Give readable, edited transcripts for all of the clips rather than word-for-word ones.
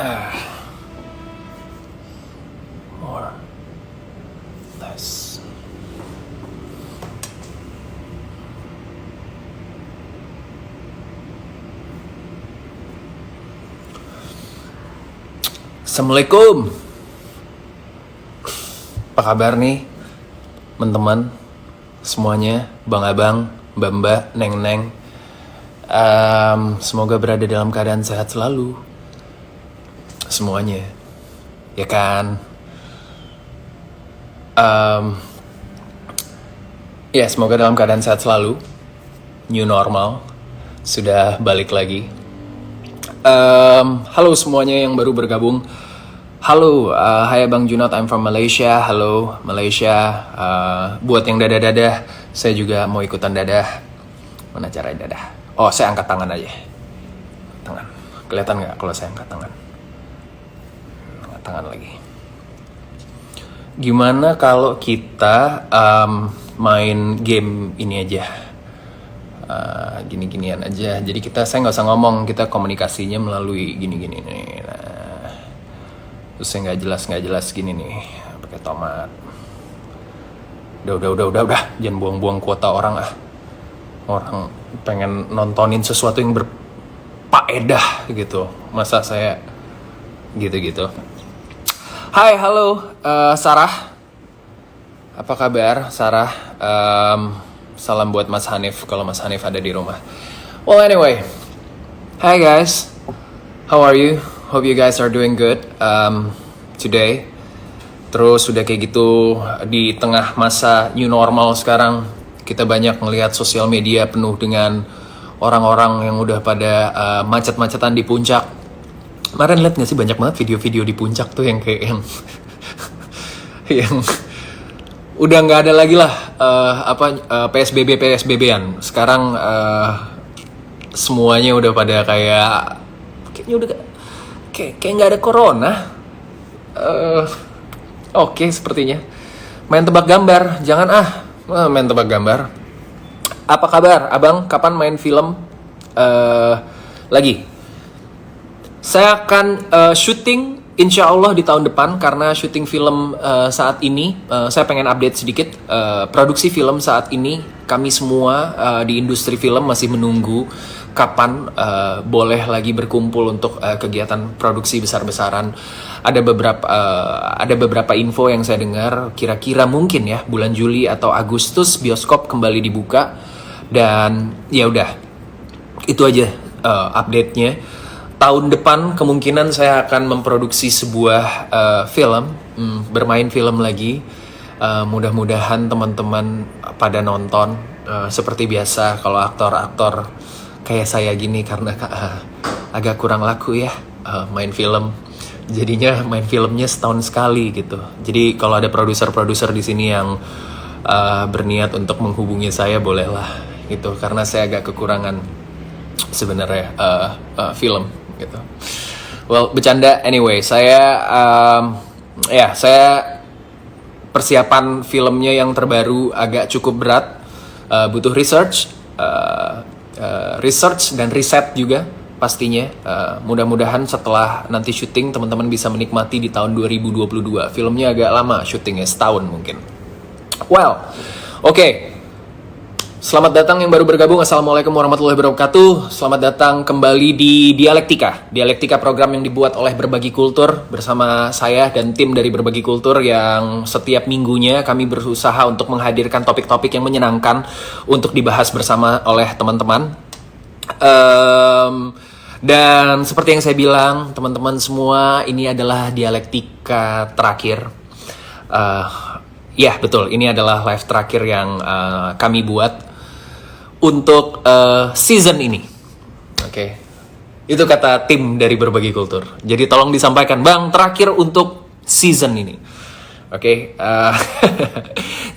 More less. Assalamualaikum. Apa kabar nih teman-teman semuanya, bang-abang, mbak-mbak, neng-neng. Semoga berada dalam keadaan sehat selalu semuanya, ya kan? Ya, semoga dalam keadaan sehat selalu. New normal sudah balik lagi. Halo semuanya yang baru bergabung. Halo, hai Bang Junot, I'm from Malaysia. Halo Malaysia. Buat yang dadah-dadah, saya juga mau ikutan dadah. Mana cara dadah? Oh, saya angkat tangan aja. Tangan. Kelihatan nggak kalau saya angkat tangan? Angkat tangan lagi. Gimana kalau kita main game ini aja? Gini-ginian aja. Jadi saya nggak usah ngomong, kita komunikasinya melalui gini-gini nih. Nah, terus saya nggak jelas gini nih, pakai tomat. Udah. Jangan buang-buang kuota orang ah. Orang pengen nontonin sesuatu yang berfaedah gitu. Masa saya gitu-gitu. Hai, halo, Sarah. Apa kabar, Sarah? Salam buat Mas Hanif kalau Mas Hanif ada di rumah. Well, anyway. Hi guys. How are you? Hope you guys are doing good today. Terus sudah kayak gitu di tengah masa new normal sekarang, kita banyak melihat sosial media penuh dengan orang-orang yang udah pada macet-macetan di puncak. Kemarin lihat nggak sih banyak banget video-video di puncak tuh yang kayak yang udah nggak ada lagi lah PSBB-an. Sekarang semuanya udah pada kayaknya udah kayak nggak ada corona. Oke, sepertinya main tebak gambar. Jangan main tebak gambar. Apa kabar, Abang? Kapan main film lagi? Saya akan syuting insya Allah di tahun depan, karena syuting film saat ini, saya pengen update sedikit. Produksi film saat ini, kami semua di industri film masih menunggu kapan boleh lagi berkumpul untuk kegiatan produksi besar-besaran. Ada beberapa info yang saya dengar, kira-kira mungkin ya bulan Juli atau Agustus bioskop kembali dibuka. Dan ya udah, itu aja update-nya. Tahun depan kemungkinan saya akan memproduksi sebuah film, bermain film lagi. Mudah-mudahan teman-teman pada nonton. Seperti biasa kalau aktor-aktor kayak saya gini, karena agak kurang laku ya main film. Jadinya main filmnya setahun sekali gitu. Jadi kalau ada produser-produser di sini yang berniat untuk menghubungi saya, bolehlah gitu. Karena saya agak kekurangan sebenarnya film gitu. Well, bercanda. Anyway, saya persiapan filmnya yang terbaru agak cukup berat, butuh research dan riset juga pastinya. Mudah-mudahan setelah nanti syuting teman-teman bisa menikmati di tahun 2022. Filmnya agak lama syutingnya, setahun mungkin. Well, oke. Selamat datang yang baru bergabung. Assalamualaikum warahmatullahi wabarakatuh. Selamat datang kembali di Dialektika. Dialektika, program yang dibuat oleh Berbagi Kultur bersama saya dan tim dari Berbagi Kultur, yang setiap minggunya kami berusaha untuk menghadirkan topik-topik yang menyenangkan untuk dibahas bersama oleh teman-teman. Dan seperti yang saya bilang, teman-teman semua, ini adalah Dialektika terakhir. Ya betul, ini adalah live terakhir yang kami buat untuk season ini. Oke. Itu kata tim dari Berbagi Kultur. Jadi tolong disampaikan, Bang, terakhir untuk season ini. Oke.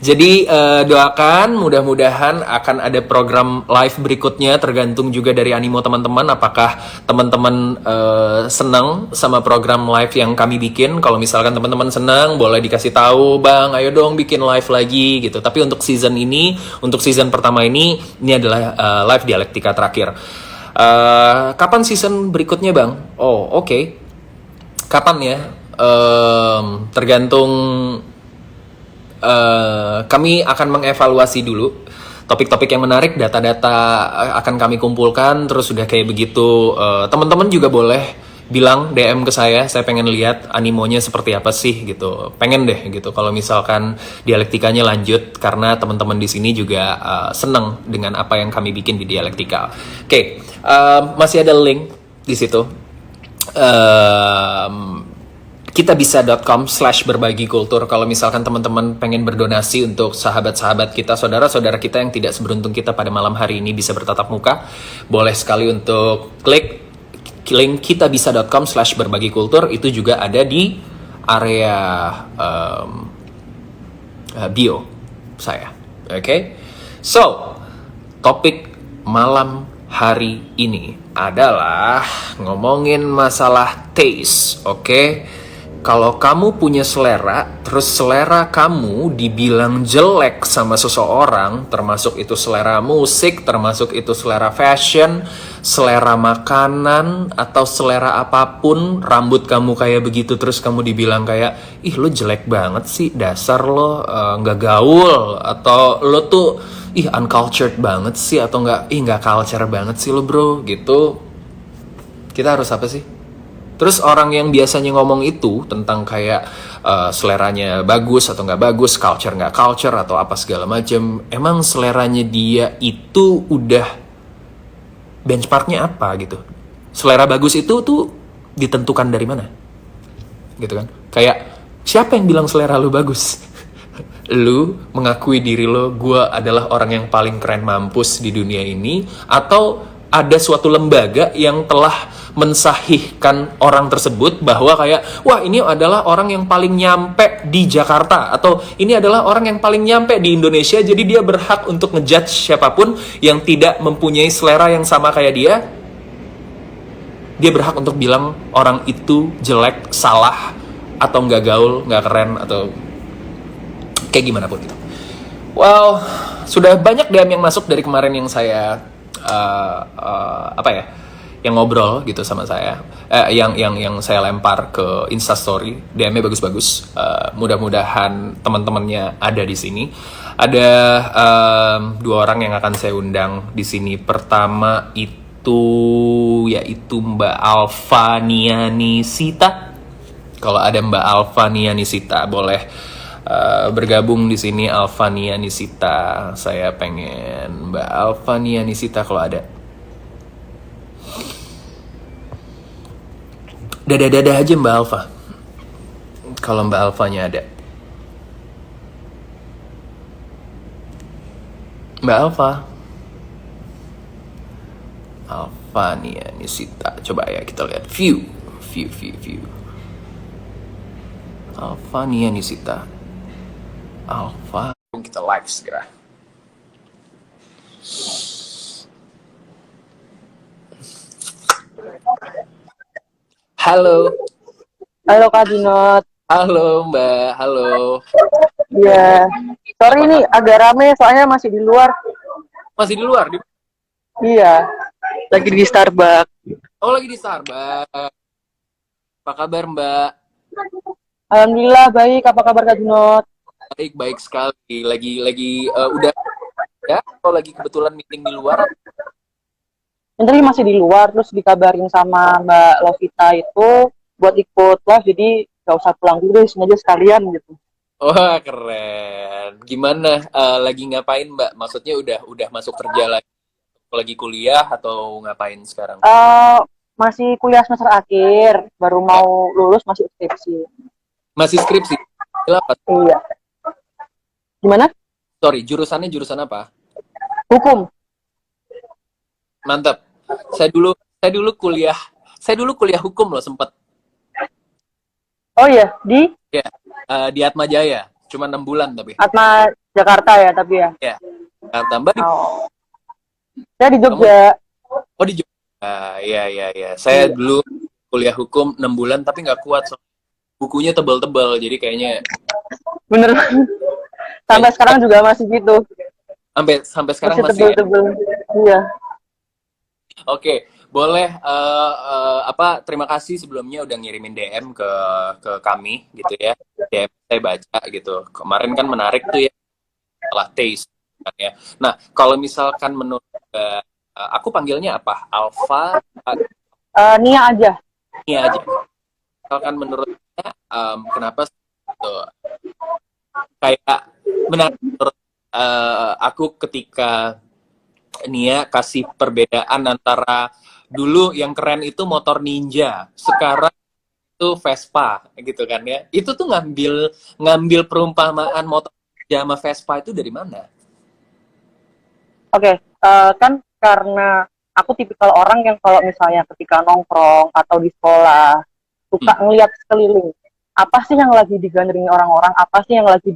Jadi doakan, mudah-mudahan akan ada program live berikutnya, tergantung juga dari animo teman-teman. Apakah teman-teman senang sama program live yang kami bikin? Kalau misalkan teman-teman senang, boleh dikasih tahu, Bang, ayo dong bikin live lagi gitu. Tapi untuk season ini, untuk season pertama ini adalah live Dialektika terakhir. Kapan season berikutnya, Bang? Oh, oke. Kapan ya? Tergantung. Kami akan mengevaluasi dulu topik-topik yang menarik, data-data akan kami kumpulkan, terus sudah kayak begitu. Teman-teman juga boleh bilang DM ke saya pengen lihat animonya seperti apa sih gitu. Pengen deh gitu kalau misalkan dialektikanya lanjut karena teman-teman di sini juga seneng dengan apa yang kami bikin di dialektika. Oke, masih ada link di situ. Kitabisa.com/berbagi kultur kalau misalkan teman-teman pengen berdonasi untuk sahabat-sahabat kita, saudara-saudara kita yang tidak seberuntung kita pada malam hari ini bisa bertatap muka, boleh sekali untuk klik link kitabisa.com/berbagi kultur. Itu juga ada di area bio saya. Oke? So, topik malam hari ini adalah ngomongin masalah taste, oke? Kalau kamu punya selera, terus selera kamu dibilang jelek sama seseorang, termasuk itu selera musik, termasuk itu selera fashion, selera makanan, atau selera apapun, rambut kamu kayak begitu, terus kamu dibilang kayak, ih lo jelek banget sih, dasar lo nggak gaul, atau lo tuh, ih uncultured banget sih, atau nggak culture banget sih lo bro, gitu. Kita harus apa sih? Terus orang yang biasanya ngomong itu tentang kayak seleranya bagus atau nggak bagus, culture nggak culture atau apa segala macam, emang seleranya dia itu udah benchmarknya apa gitu? Selera bagus itu tuh ditentukan dari mana? Gitu kan? Kayak siapa yang bilang selera lu bagus? Lu mengakui diri lo, gue adalah orang yang paling keren mampus di dunia ini, atau ada suatu lembaga yang telah mensahihkan orang tersebut bahwa kayak, wah ini adalah orang yang paling nyampe di Jakarta, atau ini adalah orang yang paling nyampe di Indonesia, jadi dia berhak untuk ngejudge siapapun yang tidak mempunyai selera yang sama kayak dia berhak untuk bilang orang itu jelek, salah, atau nggak gaul, nggak keren, atau kayak gimana pun gitu. Well, sudah banyak DM yang masuk dari kemarin yang saya yang ngobrol gitu sama saya, yang saya lempar ke Instastory, DM-nya bagus-bagus. Mudah-mudahan teman-temannya ada di sini. Ada 2 orang yang akan saya undang di sini. Pertama itu yaitu Mbak Alfa Nianisita. Kalau ada Mbak Alfa Nianisita boleh bergabung di sini. Alfa Nianisita, saya pengen Mbak Alfa Nianisita kalau ada. Dada-dada aja Mbak Alfa. Kalau Mbak Alfanya ada. Mbak Alfa. Alfa Nianisita. Coba ya kita lihat. View. Alfa Nianisita. Alfa. Kita live segera. Halo. Halo Kak Dinot. Halo Mbak, halo. Iya. Sorry nih agak rame soalnya masih di luar. Masih di luar? Iya. Lagi di Starbucks. Oh lagi di Starbucks. Apa kabar Mbak? Alhamdulillah baik. Apa kabar Kak Dinot? Baik sekali. Lagi udah ya? Atau lagi kebetulan meeting di luar? Yang tadi masih di luar, terus dikabarin sama Mbak Lovita itu buat ikut live, jadi gak usah pulang dulu deh, sengaja sekalian gitu. Wah keren. Gimana? Lagi ngapain Mbak? Maksudnya udah masuk kerja lagi kuliah atau ngapain sekarang? Masih kuliah semester akhir, baru mau lulus, masih skripsi. Masih skripsi? Apa? Iya. Gimana? Sorry, jurusan apa? Hukum. Mantap. Saya dulu kuliah hukum loh sempet. Oh iya, di? Ya, di Atma Jaya. Cuma 6 bulan tapi. Atma Jakarta ya, tapi ya? Ya. Tambah di... Oh. Saya di Jogja. Oh di Jogja. Iya. Saya dulu kuliah hukum 6 bulan tapi nggak kuat. Bukunya tebal-tebal, jadi kayaknya... Bener. Sampai sekarang juga masih gitu. Sampai sekarang masih tebel-tebel. Iya. Oke, Boleh terima kasih sebelumnya udah ngirimin DM ke kami gitu ya. DM saya baca gitu. Kemarin kan menarik tuh ya masalah taste kan ya. Nah, kalau misalkan menurut aku panggilnya apa? Alfa Nia aja. ini aja. Misalkan menurutnya kenapa gitu? Kayak menarik menurut aku ketika Nia kasih perbedaan antara dulu yang keren itu motor Ninja, sekarang itu Vespa gitu kan ya. Itu tuh ngambil ngambil perumpamaan motor Ninja sama Vespa itu dari mana? Oke, kan karena aku tipikal orang yang kalau misalnya ketika nongkrong atau di sekolah suka Hmm. ngeliat sekeliling. Apa sih yang lagi digandrungi orang-orang? Apa sih yang lagi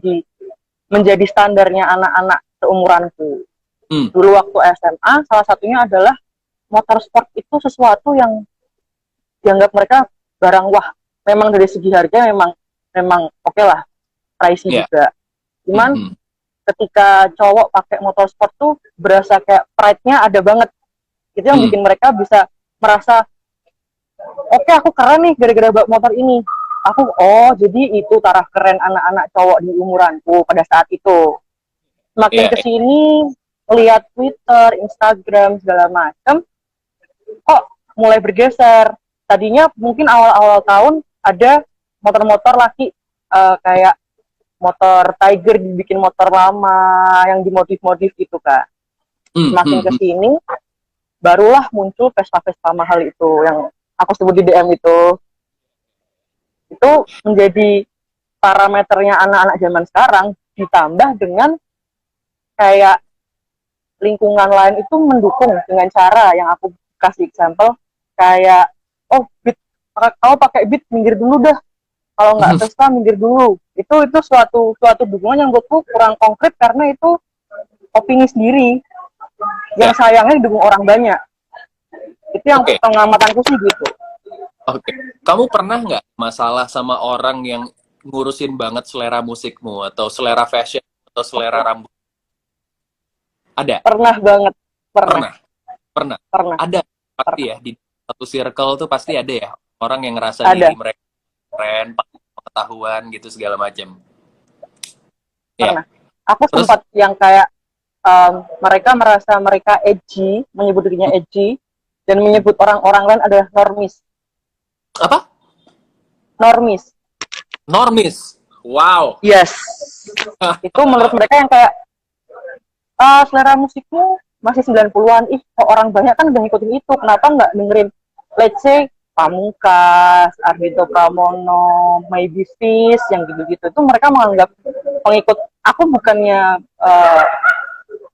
menjadi standarnya anak-anak seumuranku? Hmm. Dulu waktu SMA, salah satunya adalah motorsport itu sesuatu yang dianggap mereka barang wah. Memang dari segi harga memang memang oke lah, pricey Ya. juga. Hmm. Cuman Hmm. ketika cowok pakai motorsport tuh berasa kayak pride-nya ada banget. Itu yang Hmm. bikin mereka bisa merasa oke aku keren nih gara-gara bawa motor ini. Aku jadi itu taraf keren anak-anak cowok di umuranku pada saat itu. Semakin Ya. kesini lihat Twitter, Instagram segala macam, kok mulai bergeser. Tadinya mungkin awal-awal tahun ada motor-motor laki kayak motor Tiger dibikin motor lama yang dimodif-modif gitu kan. Hmm. Semakin Hmm. Hmm. kesini barulah muncul Vespa-Vespa mahal itu yang aku sebut di DM itu menjadi parameternya anak-anak zaman sekarang ditambah dengan kayak lingkungan lain itu mendukung dengan cara yang aku kasih example kayak beat kalau pakai beat minggir dulu dah kalau nggak Vespa minggir dulu itu suatu dukungan yang buatku kurang konkret karena itu opini sendiri yang Ya. sayangnya didukung orang banyak itu yang Oke. pengamatanku sih gitu. Oke. Kamu pernah nggak masalah sama orang yang ngurusin banget selera musikmu atau selera fashion atau selera rambut? Ada? Pernah banget, pernah Pernah? Pernah? pernah Ada pasti pernah ya di satu circle tuh pasti ada ya orang yang ngerasa ada diri mereka keren, pengetahuan gitu segala macam. Ya. pernah aku Terus sempat yang kayak mereka merasa mereka edgy, menyebut dirinya edgy, dan menyebut orang-orang lain adalah normis. apa? Normis. Normis. Wow. Yes. Itu menurut mereka yang kayak, selera musikmu masih 90-an, kok orang banyak kan udah ngikutin itu, kenapa nggak dengerin, let's say, Pamungkas, Ardhito Pramono, Maybe Fish, yang gitu-gitu. Itu mereka menganggap pengikut, aku bukannya,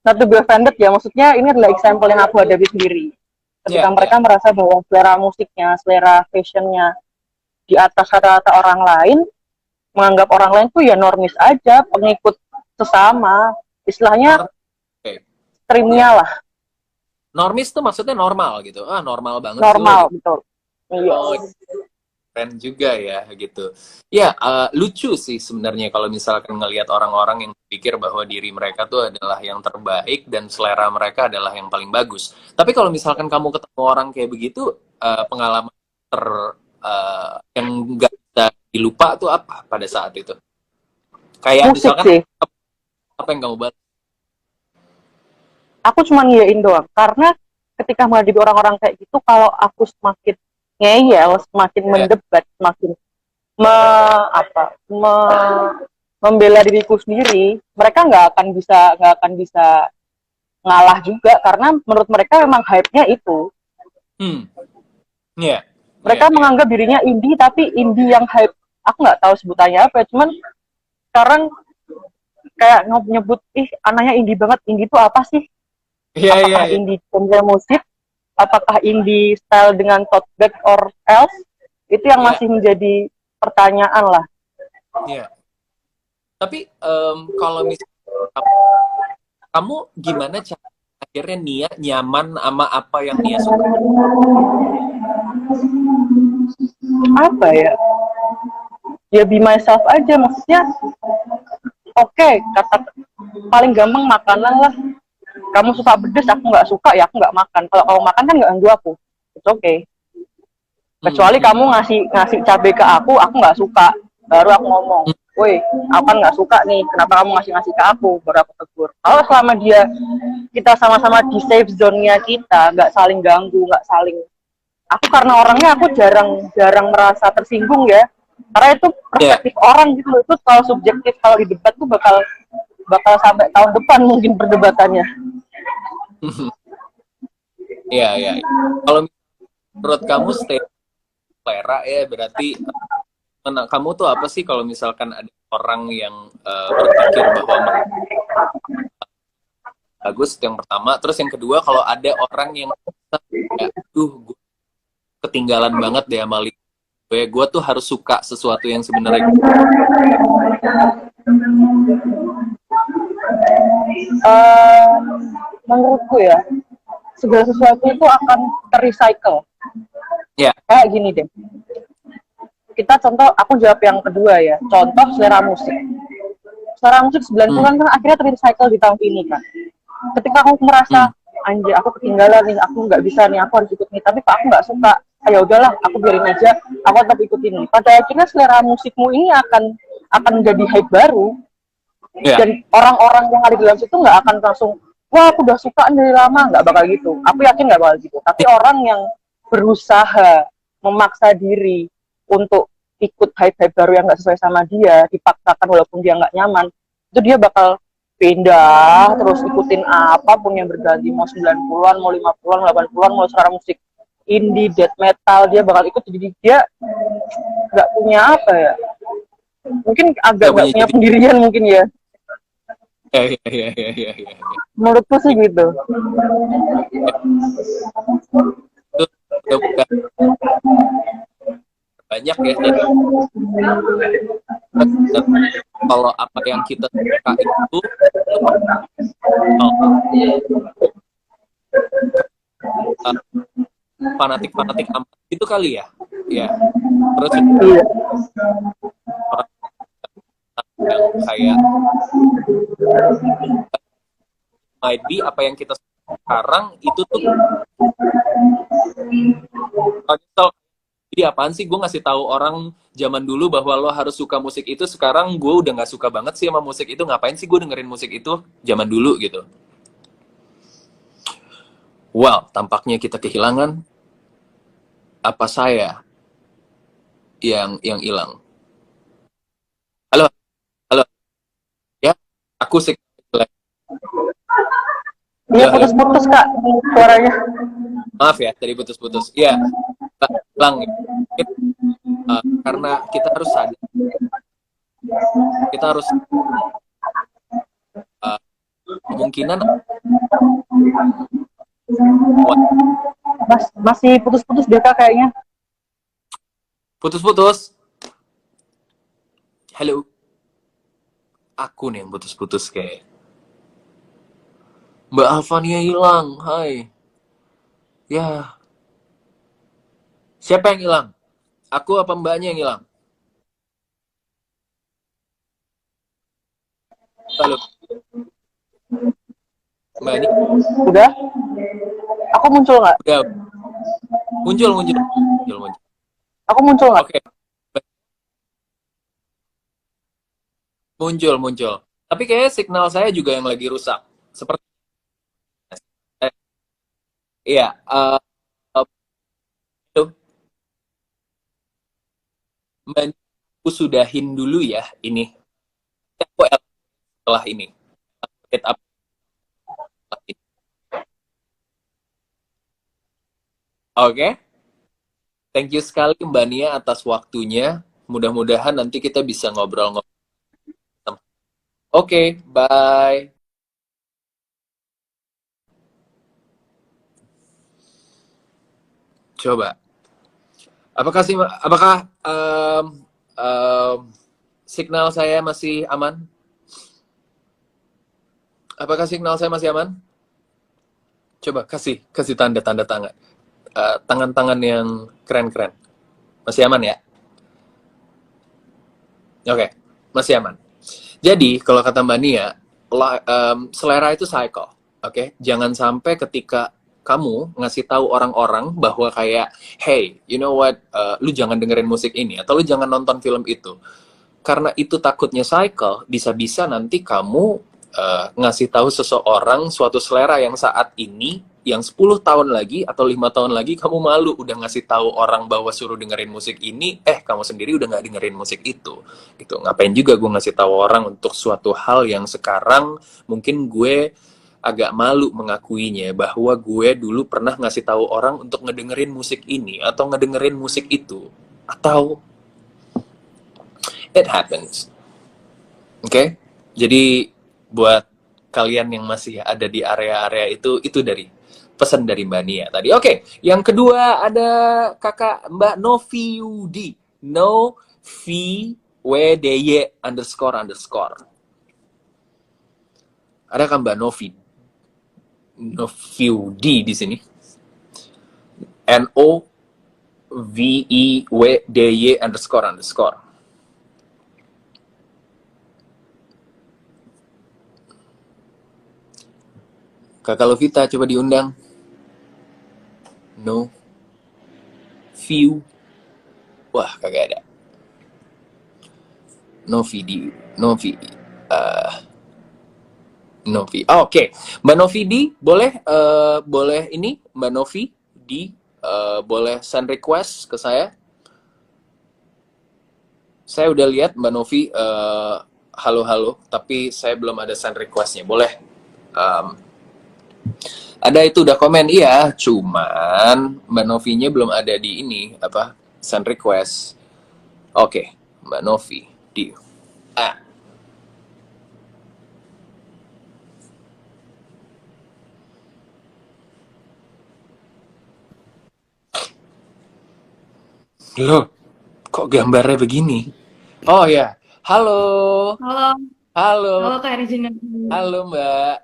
not to be offended ya, maksudnya ini adalah example yang aku hadapi sendiri. Ketika Ya, mereka ya. merasa bahwa selera musiknya, selera fashionnya di atas rata-rata orang lain, menganggap orang lain tuh ya normis aja, pengikut sesama, istilahnya Oke. streamnya Ya. lah, Normis tuh maksudnya normal gitu. Ah, normal banget sih lo normal, gitu. betul. Iya. Oh, keren juga ya gitu. Ya, lucu sih sebenarnya kalau misalkan ngelihat orang-orang yang pikir bahwa diri mereka tuh adalah yang terbaik dan selera mereka adalah yang paling bagus. Tapi kalau misalkan kamu ketemu orang kayak begitu, pengalaman yang nggak bisa dilupa tuh apa pada saat itu? Kayak Musik misalkan sih, apa yang kamu buat? aku cuma ngiyain doang, karena ketika menghadapi orang-orang kayak gitu, kalau aku semakin ngeyel, semakin Ya, mendebat, semakin me, apa, membela diriku sendiri, mereka nggak akan bisa ngalah juga karena menurut mereka memang hype-nya itu. hmm, ya, ya, Mereka ya, menganggap dirinya indie tapi indie yang hype. Aku nggak tahu sebutannya apa, cuman sekarang kayak nyebut anaknya indie banget. Indie itu apa sih? ya, ya, Apakah ya, indie genre musik? Apakah indie style dengan tote bag or else? Itu yang ya, masih menjadi pertanyaan lah. ya. Tapi kalau misalnya kamu gimana cara akhirnya Nia nyaman sama apa yang Nia suka? Apa ya? Ya be myself aja, maksudnya oke, kata paling gampang makanan lah. Kamu suka pedes, aku nggak suka, ya aku nggak makan. Kalau kamu makan kan nggak ganggu aku. it's okay. Kecuali kamu ngasih cabai ke aku nggak suka, baru aku ngomong, woi, aku kan nggak suka nih, kenapa kamu ngasih ke aku, baru aku tegur. Kalau selama kita sama-sama di safe zone-nya kita, nggak saling ganggu, nggak saling, aku karena orangnya aku jarang merasa tersinggung ya, karena itu perspektif orang gitu, itu kalau subjektif, kalau di debat tuh bakal sampai tahun depan mungkin perdebatannya. Iya. Kalau menurut kamu selera ya, berarti kamu tuh apa sih kalau misalkan ada orang yang berpikir bahwa bagus, itu yang pertama. Terus yang kedua, kalau ada orang yang kayak, gue ketinggalan banget deh sama gue tuh harus suka sesuatu yang sebenarnya menurutku ya, segala sesuatu itu akan terrecycle. Kayak gini deh, kita contoh, aku jawab yang kedua ya, contoh selera musik 90-an kan akhirnya terrecycle di tahun ini kan. Ketika aku merasa anjir aku ketinggalan nih, aku nggak bisa nih, aku harus ikut nih, tapi kok aku nggak suka, ya udahlah aku biarin aja, aku tetap ikutin nih. Pada akhirnya selera musikmu ini akan menjadi hype baru, dan orang-orang yang ada di dalam situ nggak akan langsung, wah aku udah suka dari lama, nggak bakal gitu. Aku yakin nggak bakal gitu. Tapi orang yang berusaha memaksa diri untuk ikut hype baru yang nggak sesuai sama dia, dipaksakan walaupun dia nggak nyaman, itu dia bakal pindah terus ikutin apapun yang berganti, mau 90-an, mau 50-an, 80-an, mau selera musik indie, death metal, dia bakal ikut. Jadi dia nggak punya apa ya, mungkin agak nggak punya pendirian mungkin ya. Iya. Menurutku sih gitu. Itu udah banyak ya. Kalau apa yang kita suka itu fanatik amat itu kali ya. Terus orang yang kayak might be apa yang kita sekarang itu tuh jadi apaan sih gue ngasih tahu orang zaman dulu bahwa lo harus suka musik itu, sekarang gue udah nggak suka banget sih sama musik itu, ngapain sih gue dengerin musik itu zaman dulu gitu. Well, tampaknya kita kehilangan apa saya yang hilang. Halo ya, aku sih Iya, putus-putus Kak suaranya. maaf ya, tadi putus-putus ya. Hilang karena kita harus sadar, kita harus kemungkinan masih putus-putus deh Kak kayaknya. Putus-putus. Halo, aku nih yang putus-putus kayak. Mbak Alfania hilang, hai. Ya, siapa yang hilang? Aku apa mbaknya yang hilang? Halo. Mbak ini? Udah? Aku muncul nggak? Udah. Muncul. Aku muncul nggak? Oke. Muncul. Tapi kayaknya signal saya juga yang lagi rusak. Seperti iya, Mbak, aku sudahin dulu ya ini. Aku setelah ini. Oke. Thank you sekali Mbak Nia atas waktunya. Mudah-mudahan nanti kita bisa ngobrol-ngobrol. Oke, bye. Coba. Apakah signal saya masih aman? Apakah signal saya masih aman? Coba kasih tanda-tanda tangan. Tangan-tangan yang keren-keren. Masih aman ya? Oke, masih aman. Jadi, kalau kata Mbak Nia, selera itu cycle. Oke? Jangan sampai ketika kamu ngasih tahu orang-orang bahwa kayak, hey, you know what, lu jangan dengerin musik ini atau lu jangan nonton film itu. Karena itu takutnya cycle, bisa-bisa nanti kamu ngasih tahu seseorang suatu selera yang saat ini, yang 10 tahun lagi atau 5 tahun lagi kamu malu udah ngasih tahu orang bahwa suruh dengerin musik ini, kamu sendiri udah nggak dengerin musik itu. Gitu. Ngapain juga gue ngasih tahu orang untuk suatu hal yang sekarang mungkin gue agak malu mengakuinya bahwa gue dulu pernah ngasih tahu orang untuk ngedengerin musik ini atau ngedengerin musik itu. Atau it happens. Oke? Jadi buat kalian yang masih ada di area-area itu dari pesan dari Mbak Nia tadi. Oke, yang kedua ada kakak Mbak Novi Yudi. _underscore. Ada kan Mbak Novi Yudi di sini? NOVEWDY __. Kakak Lovita coba diundang. No. View. Wah, kagak ada. Novi. Novi. Oke. Mbak Novi boleh ini Mbak Novi boleh send request ke saya. Saya udah lihat Mbak Novi halo, tapi saya belum ada send requestnya. Boleh ada itu udah komen, iya, cuman Mbak Novinya belum ada di ini, send request. Oke, Mbak Novi, Loh, kok gambarnya begini? Oh ya, halo, Halo, halo halo, Kak Regina. halo Mbak.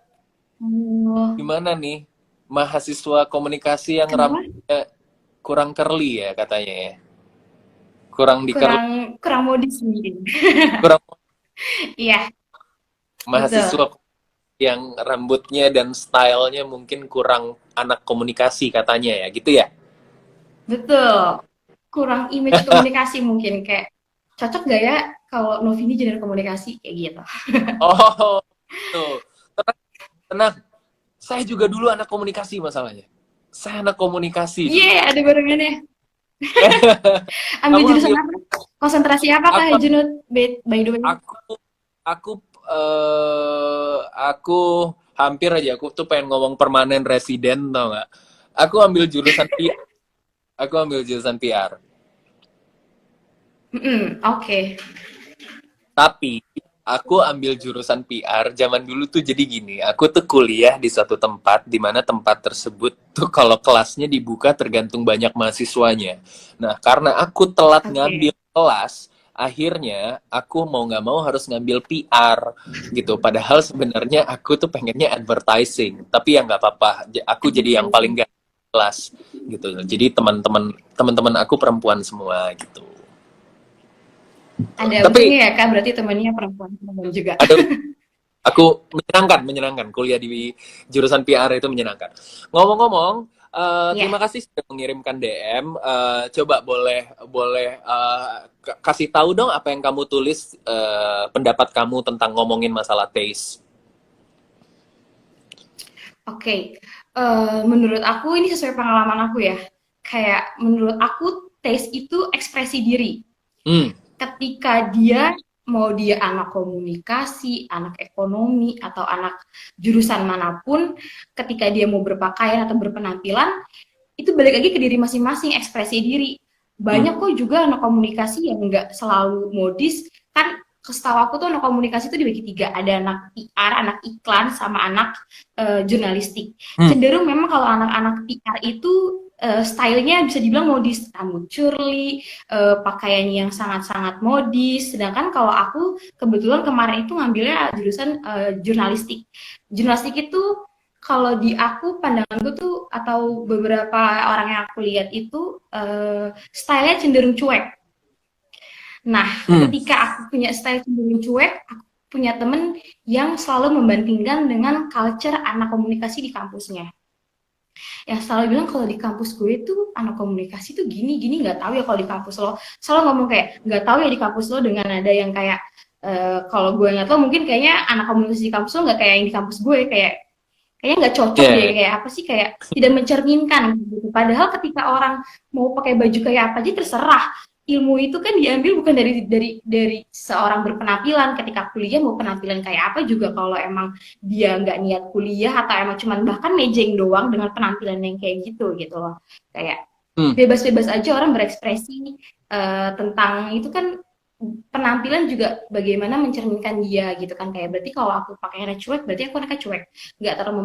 Halo. Gimana nih, mahasiswa komunikasi yang Kenapa? rambutnya kurang curly ya katanya ya? Kurang di curly, Kurang modis mungkin. kurang Iya, betul. mahasiswa yang rambutnya dan stylenya mungkin kurang anak komunikasi katanya ya, gitu ya? Betul. Kurang image komunikasi mungkin kayak cocok gak ya kalau Novi ini genre komunikasi kayak gitu. Oh, tuh. Tenang, tenang. Saya juga dulu anak komunikasi masalahnya. Saya anak komunikasi dulu. Ada barengannya. Ambil Kamu jurusan ambil apa? Konsentrasi apa Kak aku Junut? By the way. aku aku aku hampir aja aku tuh pengen ngomong permanen residen tau nggak? Aku ambil jurusan PR. Aku ambil jurusan PR. Oke. Tapi aku ambil jurusan PR zaman dulu tuh jadi gini, aku tuh kuliah di suatu tempat di mana tempat tersebut tuh kalau kelasnya dibuka tergantung banyak mahasiswanya. Nah, karena aku telat Oke. ngambil kelas, akhirnya aku mau nggak mau harus ngambil PR gitu. Padahal sebenarnya aku tuh pengennya advertising, tapi ya nggak apa-apa. Aku jadi yang paling gak kelas gitu. Jadi teman-teman aku perempuan semua gitu. Ada Tapi untungnya ya Kak, berarti temannya perempuan juga. ada aku menyenangkan kuliah di jurusan PR itu menyenangkan. Ngomong-ngomong, terima Iya. kasih sudah mengirimkan DM. Coba boleh kasih tahu dong apa yang kamu tulis, pendapat kamu tentang ngomongin masalah taste. Oke, menurut aku ini sesuai pengalaman aku ya. Kayak menurut aku taste itu ekspresi diri. Hmm, Ketika dia anak komunikasi, anak ekonomi, atau anak jurusan manapun, ketika dia mau berpakaian atau berpenampilan, itu balik lagi ke diri masing-masing, ekspresi diri. hmm, Banyak kok juga anak komunikasi yang nggak selalu modis, kan setahu aku tuh anak komunikasi itu dibagi tiga, ada anak PR, anak iklan, sama anak jurnalistik. hmm, Cenderung memang kalau anak-anak PR itu stylenya bisa dibilang modis, rambut curly, pakaiannya yang sangat-sangat modis. Sedangkan kalau aku kebetulan kemarin itu ngambilnya jurusan jurnalistik. Jurnalistik itu kalau di aku pandanganku tuh atau beberapa orang yang aku lihat itu stylenya cenderung cuek. Nah, hmm, ketika aku punya style cenderung cuek, aku punya temen yang selalu membandingkan dengan culture anak komunikasi di kampusnya. yang selalu bilang kalau di kampus gue tuh anak komunikasi tuh gini gini, nggak tahu ya kalau di kampus lo, selalu ngomong kayak nggak tahu ya di kampus lo, dengan ada yang kayak kalau gue nggak tahu mungkin kayaknya anak komunikasi di kampus lo nggak kayak yang di kampus gue, kayaknya nggak cocok Iya, deh, iya. kayak apa sih, kayak tidak mencerminkan gitu. Padahal ketika orang mau pakai baju kayak apa aja terserah. Ilmu itu kan diambil bukan dari seorang berpenampilan. Ketika kuliah mau penampilan kayak apa juga, kalau emang dia nggak niat kuliah atau emang cuman bahkan mejeng doang dengan penampilan yang kayak gitu loh. Kayak Hmm. bebas-bebas aja orang berekspresi tentang itu kan, penampilan juga bagaimana mencerminkan dia gitu kan. Kayak berarti kalau aku pakainya cuek berarti aku anaknya cuek, nggak terlalu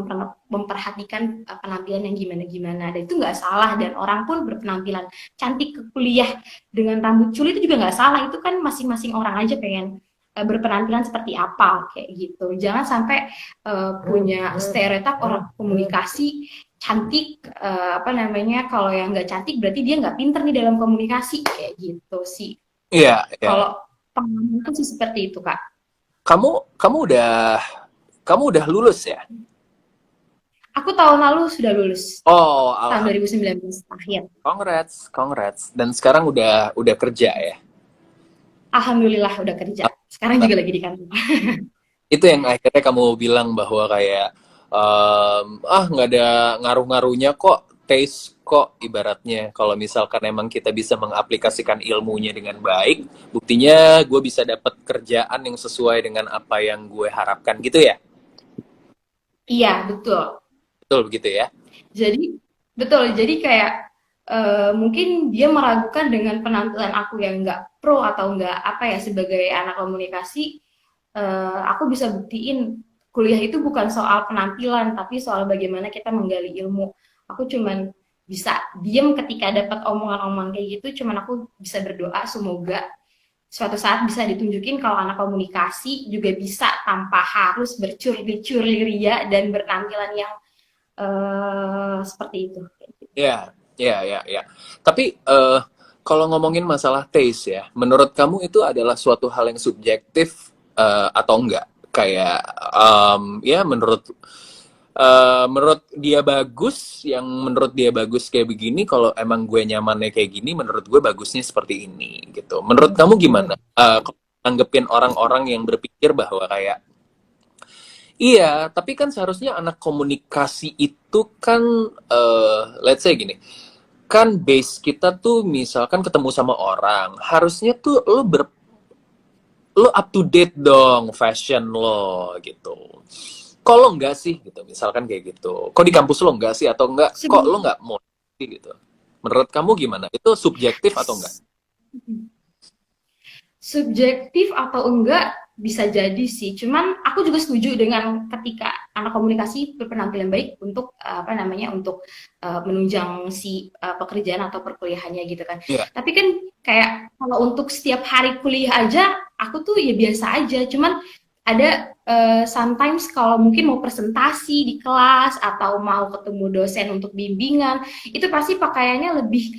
memperhatikan penampilan yang gimana-gimana, dan itu nggak salah. Dan orang pun berpenampilan cantik ke kuliah dengan rambut culi itu juga nggak salah, itu kan masing-masing orang aja pengen berpenampilan seperti apa kayak gitu. Jangan sampai punya stereotip orang komunikasi cantik, apa namanya, kalau yang nggak cantik berarti dia nggak pinter nih dalam komunikasi kayak gitu sih. Iya, iya. Kalau pengalamanku sih seperti itu, Kak. Kamu kamu udah kamu udah lulus ya? Aku tahun lalu sudah lulus, Oh, tahun alhamdulillah. 2019 akhir. Congrats, congrats. Dan sekarang udah kerja ya? Alhamdulillah udah kerja. Sekarang Nah, juga lagi di kantor. itu yang akhirnya kamu bilang bahwa kayak nggak ada ngaruh-ngaruhnya kok, taste kok ibaratnya. Kalau misalkan emang kita bisa mengaplikasikan ilmunya dengan baik, buktinya gue bisa dapat kerjaan yang sesuai dengan apa yang gue harapkan gitu ya. Iya, betul. Betul begitu ya? Jadi betul. Jadi kayak mungkin dia meragukan dengan penampilan aku yang nggak pro atau nggak apa ya, sebagai anak komunikasi. Aku bisa buktiin kuliah itu bukan soal penampilan, tapi soal bagaimana kita menggali ilmu. Aku cuman bisa diem ketika dapat omongan-omongan kayak gitu, cuman aku bisa berdoa semoga suatu saat bisa ditunjukin kalau anak komunikasi juga bisa tanpa harus bercurli-curli ria dan bertampilan yang seperti itu. Ya, ya, ya, ya. Tapi kalau ngomongin masalah taste ya, menurut kamu itu adalah suatu hal yang subjektif atau enggak? Kayak ya menurut dia bagus, yang menurut dia bagus kayak begini. Kalau emang gue nyamannya kayak gini, menurut gue bagusnya seperti ini gitu. Menurut kamu gimana? Kalau nanggepin orang-orang yang berpikir bahwa kayak iya, tapi kan seharusnya anak komunikasi itu kan, let's say gini, kan base kita tuh misalkan ketemu sama orang, harusnya tuh lo up to date dong fashion lo gitu. Kok lo enggak sih gitu, misalkan kayak gitu. Kok di kampus lo enggak sih, atau enggak? Kok lo enggak mau sih gitu? Menurut kamu gimana? Itu subjektif atau enggak? Subjektif atau enggak bisa jadi sih. Cuman aku juga setuju dengan ketika anak komunikasi berpenampilan baik untuk apa namanya, untuk menunjang si pekerjaan atau perkuliahannya gitu kan. Iya. Tapi kan kayak kalau untuk setiap hari kuliah aja aku tuh ya biasa aja. Cuman ada sometimes kalau mungkin mau presentasi di kelas atau mau ketemu dosen untuk bimbingan, itu pasti pakaiannya lebih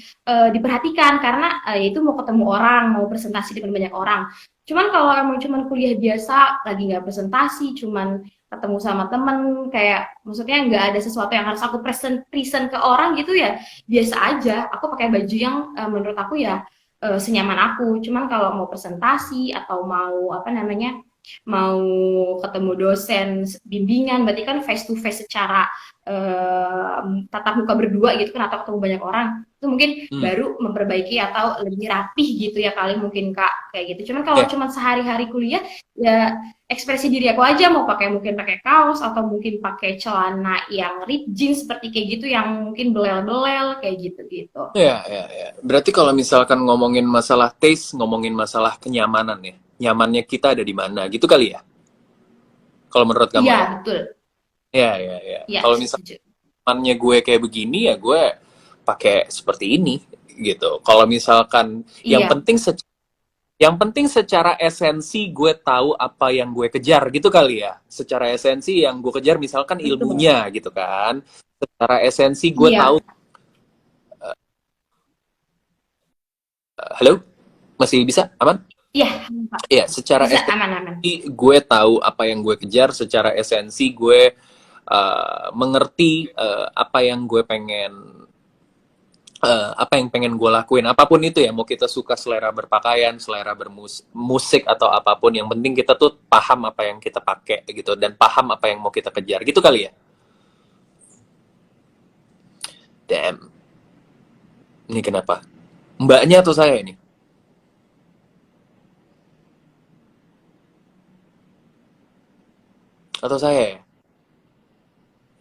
diperhatikan karena itu mau ketemu orang, mau presentasi dengan banyak orang. Cuman kalau emang cuman kuliah biasa, lagi nggak presentasi, cuman ketemu sama temen, kayak maksudnya nggak ada sesuatu yang harus aku present ke orang gitu ya, biasa aja. Aku pakai baju yang menurut aku ya senyaman aku. Cuman kalau mau presentasi atau mau apa namanya, mau ketemu dosen bimbingan, berarti kan face to face secara tatap muka berdua gitu kan, atau ketemu banyak orang, itu mungkin Hmm. baru memperbaiki atau lebih rapih gitu ya kali mungkin Kak, kayak gitu. Cuman kalau Ya. cuman sehari-hari kuliah ya ekspresi diri aku aja, mau pakai mungkin pakai kaos atau mungkin pakai celana yang ripped jeans seperti kayak gitu yang mungkin belel-belel kayak gitu-gitu. Ya, ya, ya. Berarti kalau misalkan ngomongin masalah taste, ngomongin masalah kenyamanan ya. Nyamannya kita ada di mana gitu kali ya? Kalau menurut kamu Iya ya? betul, Ya, ya, ya. iya Kalau misalnya setuju. nyamannya gue kayak begini ya gue pakai seperti ini gitu. Kalau misalkan yang Iya penting yang penting secara esensi gue tahu apa yang gue kejar gitu kali ya. Secara esensi yang gue kejar misalkan betul, ilmunya gitu kan. Secara esensi gue tahu. iya Halo? Masih bisa? Aman? iya Pak, Iya, secara bisa esensi aman-aman. gue tahu apa yang gue kejar. Secara esensi gue mengerti apa yang pengen gue lakuin, apapun itu ya, mau kita suka selera berpakaian, selera bermusik atau apapun, yang penting kita tuh paham apa yang kita pakai gitu dan paham apa yang mau kita kejar gitu kali ya. Damn, ini kenapa mbaknya atau saya ini? Atau saya ya?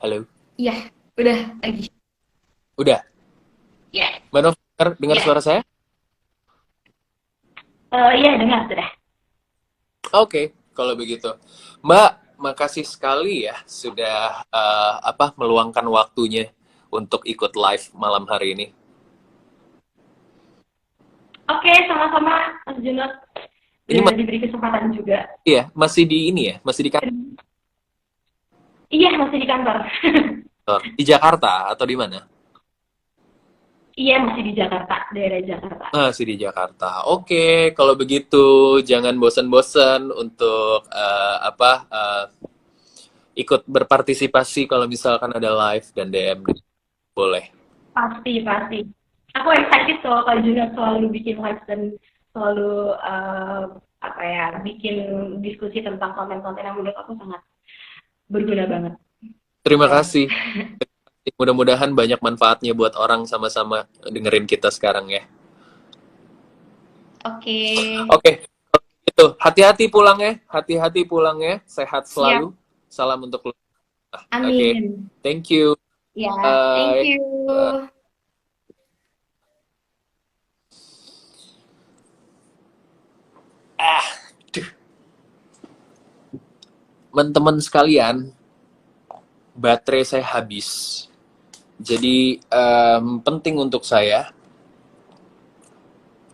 Halo, Iya, udah lagi. udah Iya, Mbak Nov, dengar iya. suara saya? Iya, dengar sudah. Oke, kalau begitu. Mbak, makasih sekali ya sudah meluangkan waktunya untuk ikut live malam hari ini. Oke, sama-sama Mas Junot. Ini Udah diberi kesempatan juga. iya, masih di ini ya, masih di Iya, masih di kantor. kantor. Di Jakarta atau di mana? Iya, masih di Jakarta, daerah Jakarta. Masih di Jakarta. Oke, kalau begitu jangan bosan-bosan untuk ikut berpartisipasi kalau misalkan ada live dan DM. Boleh. Pasti, pasti. Aku excited soal Kak Junot selalu bikin live dan selalu bikin diskusi tentang konten-konten yang menurut aku sangat berguna banget. Terima kasih. Mudah-mudahan banyak manfaatnya buat orang sama-sama dengerin kita sekarang ya. Oke. Oke, itu hati-hati pulangnya, sehat selalu. Salam untuk lu. Oke, Amin. thank you. Ya, thank Bye. you. Teman-teman sekalian, baterai saya habis. Jadi penting untuk saya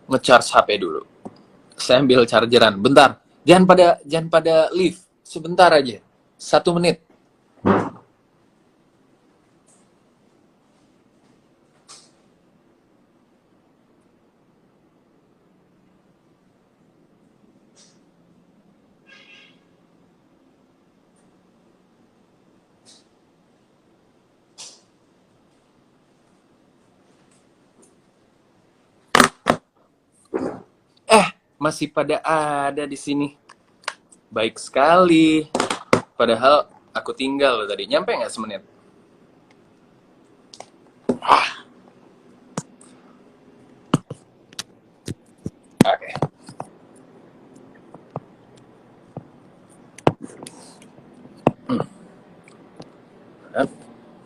nge-charge HP dulu. Saya ambil chargeran. Bentar, jangan pada leave. Sebentar aja. 1 menit. Masih pada ada di sini. Baik sekali. Padahal aku tinggal loh tadi. Nyampe nggak semenit? Oke.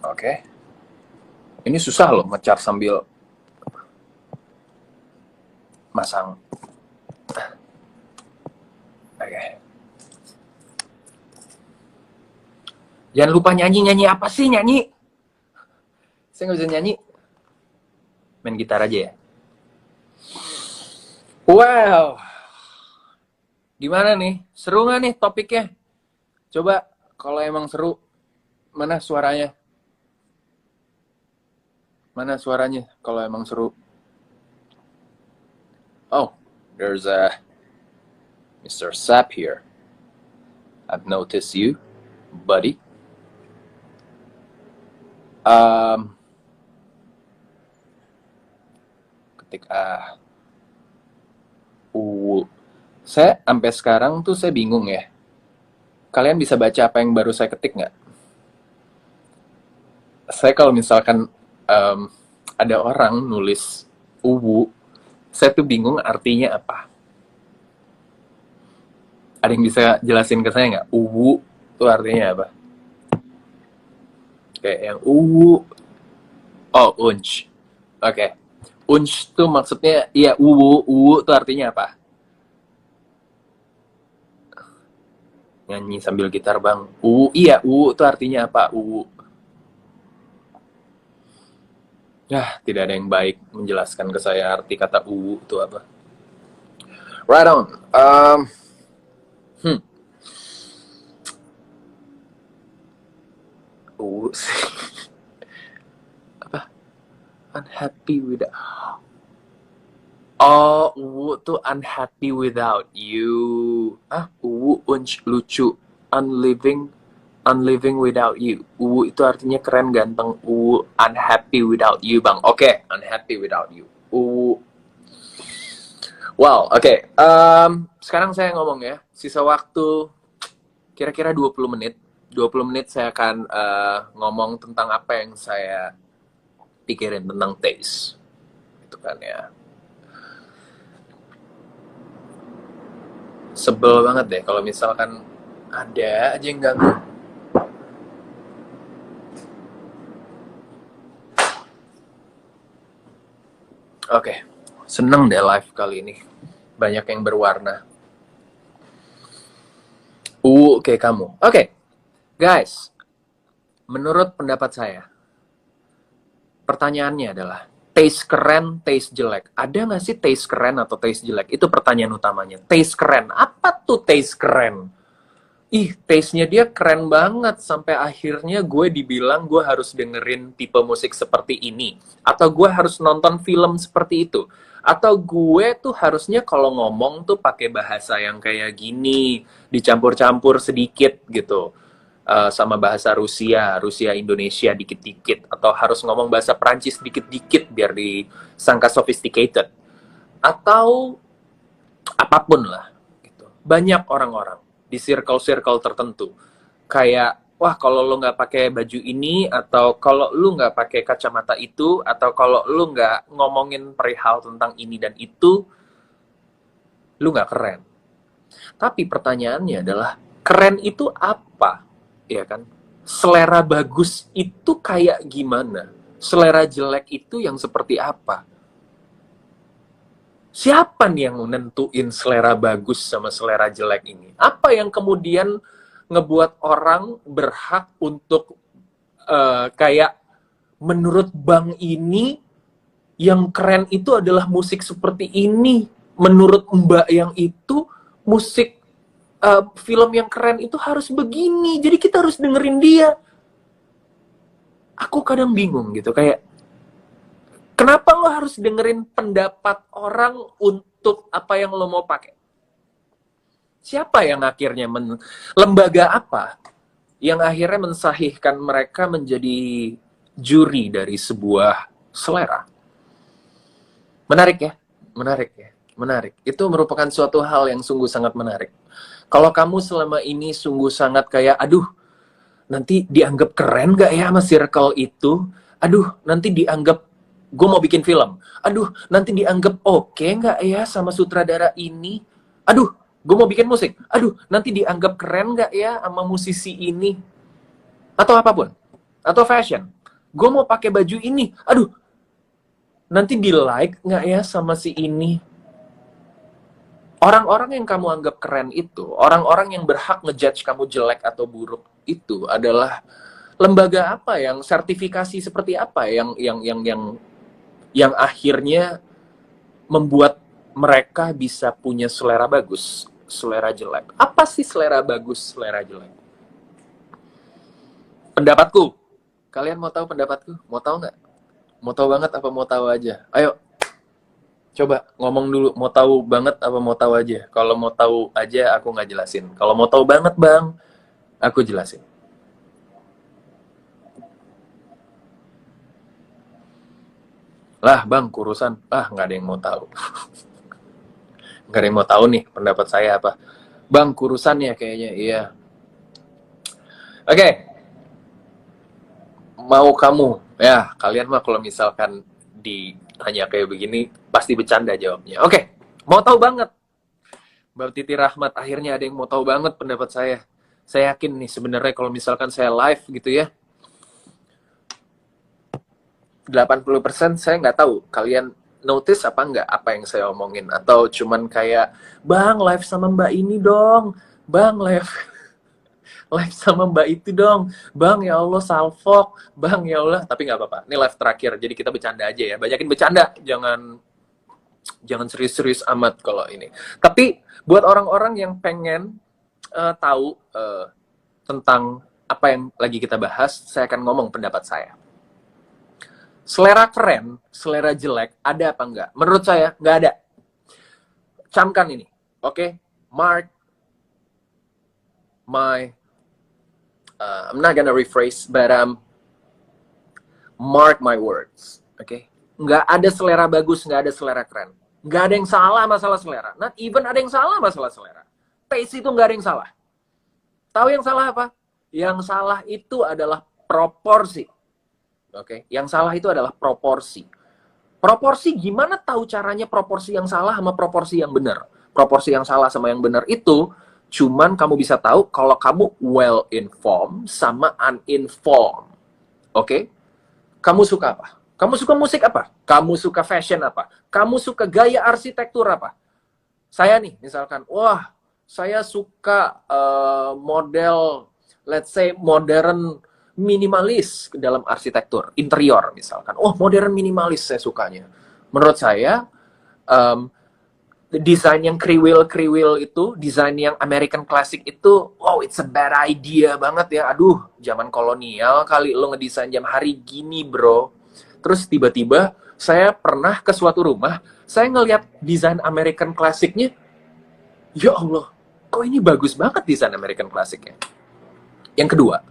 Oke. Ini susah loh nge-charge sambil masang. Oke. Jangan lupa nyanyi apa sih nyanyi? Saya nggak bisa nyanyi. Main gitar aja ya. Wow. Gimana nih? Seru nggak nih topiknya? Coba kalau emang seru, mana suaranya? Mana suaranya kalau emang seru? Oh, there's a Mr. Sap here. I've noticed you, buddy. Ketik saya sampai sekarang tuh saya bingung ya. Kalian bisa baca apa yang baru saya ketik nggak? Saya kalau misalkan ada orang nulis uwu, saya tuh bingung artinya apa. Ada yang bisa jelasin ke saya nggak? Uwu tuh artinya apa? Kayak yang uwu. Oh, unch. Oke. Unch tuh maksudnya, iya uwu tuh artinya apa? Nyanyi sambil gitar bang. Iya uwu tuh artinya apa? Uwu. Ya, tidak ada yang baik menjelaskan ke saya arti kata uwu itu apa. Right on. Uwu apa? Unhappy with. Oh, uwu tuh unhappy without you. Uwu unch lucu. Unliving Unliving without you. Uwu itu artinya keren, ganteng. Uwu unhappy without you, Bang. Oke, unhappy without you. Uwu. Wow, oke. Sekarang saya ngomong ya. Sisa waktu kira-kira 20 menit. 20 menit saya akan ngomong tentang apa yang saya pikirin tentang taste. Itu kan ya. Sebel banget deh kalau misalkan ada aja yang ganggu. Oke, seneng deh live kali ini. Banyak yang berwarna. Kayak kamu. Oke, guys. Menurut pendapat saya, pertanyaannya adalah, taste keren, taste jelek. Ada nggak sih taste keren atau taste jelek? Itu pertanyaan utamanya. Taste keren. Apa tuh taste keren? Taste-nya dia keren banget. Sampai akhirnya gue dibilang gue harus dengerin tipe musik seperti ini. Atau gue harus nonton film seperti itu. Atau gue tuh harusnya kalau ngomong tuh pakai bahasa yang kayak gini. Dicampur-campur sedikit gitu. Sama bahasa Rusia Indonesia dikit-dikit, atau harus ngomong bahasa Prancis dikit-dikit biar disangka sophisticated, atau apapun lah gitu. Banyak orang-orang di circle-circle tertentu kayak, wah kalau lo nggak pakai baju ini, atau kalau lo nggak pakai kacamata itu, atau kalau lo nggak ngomongin perihal tentang ini dan itu, lo nggak keren. Tapi pertanyaannya adalah, keren itu apa? Ya kan? Selera bagus itu kayak gimana? Selera jelek itu yang seperti apa? Siapa nih yang nentuin selera bagus sama selera jelek ini? Apa yang kemudian ngebuat orang berhak untuk kayak, menurut Bang ini yang keren itu adalah musik seperti ini. Menurut Mbak yang itu musik film yang keren itu harus begini. Jadi kita harus dengerin dia. Aku kadang bingung gitu, kayak, kenapa lo harus dengerin pendapat orang untuk apa yang lo mau pakai? Siapa yang akhirnya lembaga apa yang akhirnya mensahihkan mereka menjadi juri dari sebuah selera? Menarik ya? Menarik ya? Menarik. Itu merupakan suatu hal yang sungguh sangat menarik. Kalau kamu selama ini sungguh sangat kayak, aduh, nanti dianggap keren gak ya sama circle itu? Aduh, nanti dianggap, gue mau bikin film. Aduh, nanti dianggap oke gak ya sama sutradara ini? Aduh, gue mau bikin musik. Aduh, nanti dianggap keren gak ya sama musisi ini? Atau apapun. Atau fashion. Gue mau pakai baju ini. Aduh, nanti di-like gak ya sama si ini? Orang-orang yang kamu anggap keren itu, orang-orang yang berhak ngejudge kamu jelek atau buruk itu adalah lembaga apa, yang sertifikasi seperti apa yang akhirnya membuat mereka bisa punya selera bagus, selera jelek. Apa sih selera bagus, selera jelek? Pendapatku. Kalian mau tahu pendapatku? Mau tahu nggak? Mau tahu banget apa mau tahu aja? Ayo. Coba ngomong dulu, mau tahu banget apa mau tahu aja? Kalau mau tahu aja aku nggak jelasin. Kalau mau tahu banget Bang, aku jelasin. Lah Bang, kurusan. Nggak ada yang mau tahu. Nggak ada yang mau tahu nih pendapat saya apa. Bang, kurusan ya kayaknya, iya. Oke. Mau kamu, ya kalian mah kalau misalkan ditanya kayak begini, pasti bercanda jawabnya. Oke, mau tahu banget. Mbak Titi Rahmat, akhirnya ada yang mau tahu banget pendapat saya. Saya yakin nih sebenarnya kalau misalkan saya live gitu ya, 80% saya nggak tahu. Kalian notice apa nggak apa yang saya omongin? Atau cuman kayak, Bang live sama Mbak ini dong. Bang live sama Mbak itu dong. Bang ya Allah salfok. Bang ya Allah. Tapi nggak apa-apa. Ini live terakhir. Jadi kita bercanda aja ya. Banyakin bercanda. Jangan serius-serius amat kalau ini. Tapi buat orang-orang yang pengen tahu tentang apa yang lagi kita bahas, saya akan ngomong pendapat saya. Selera keren, selera jelek, ada apa enggak? Menurut saya, nggak ada. Camkan ini, oke? Mark my I'm not gonna rephrase, but mark my words, oke? Nggak ada selera bagus, nggak ada selera keren. Nggak ada yang salah masalah selera. Not even ada yang salah masalah selera. Taste itu nggak ada yang salah. Tahu yang salah apa? Yang salah itu adalah proporsi. Oke? Yang salah itu adalah proporsi. Proporsi, gimana tahu caranya proporsi yang salah sama proporsi yang benar? Proporsi yang salah sama yang benar itu cuman kamu bisa tahu kalau kamu well informed sama uninformed. Oke? Kamu suka apa? Kamu suka musik apa? Kamu suka fashion apa? Kamu suka gaya arsitektur apa? Saya nih, misalkan, wah, saya suka model, let's say, modern minimalis dalam arsitektur, interior misalkan. Oh, modern minimalis saya sukanya. Menurut saya, desain yang kriwil itu, desain yang American Classic itu, wow, it's a bad idea banget ya. Aduh, zaman kolonial kali lo ngedesain jam hari gini, bro. Terus tiba-tiba saya pernah ke suatu rumah, saya ngelihat desain American Classic-nya, ya Allah, kok ini bagus banget desain American Classic-nya. Yang kedua,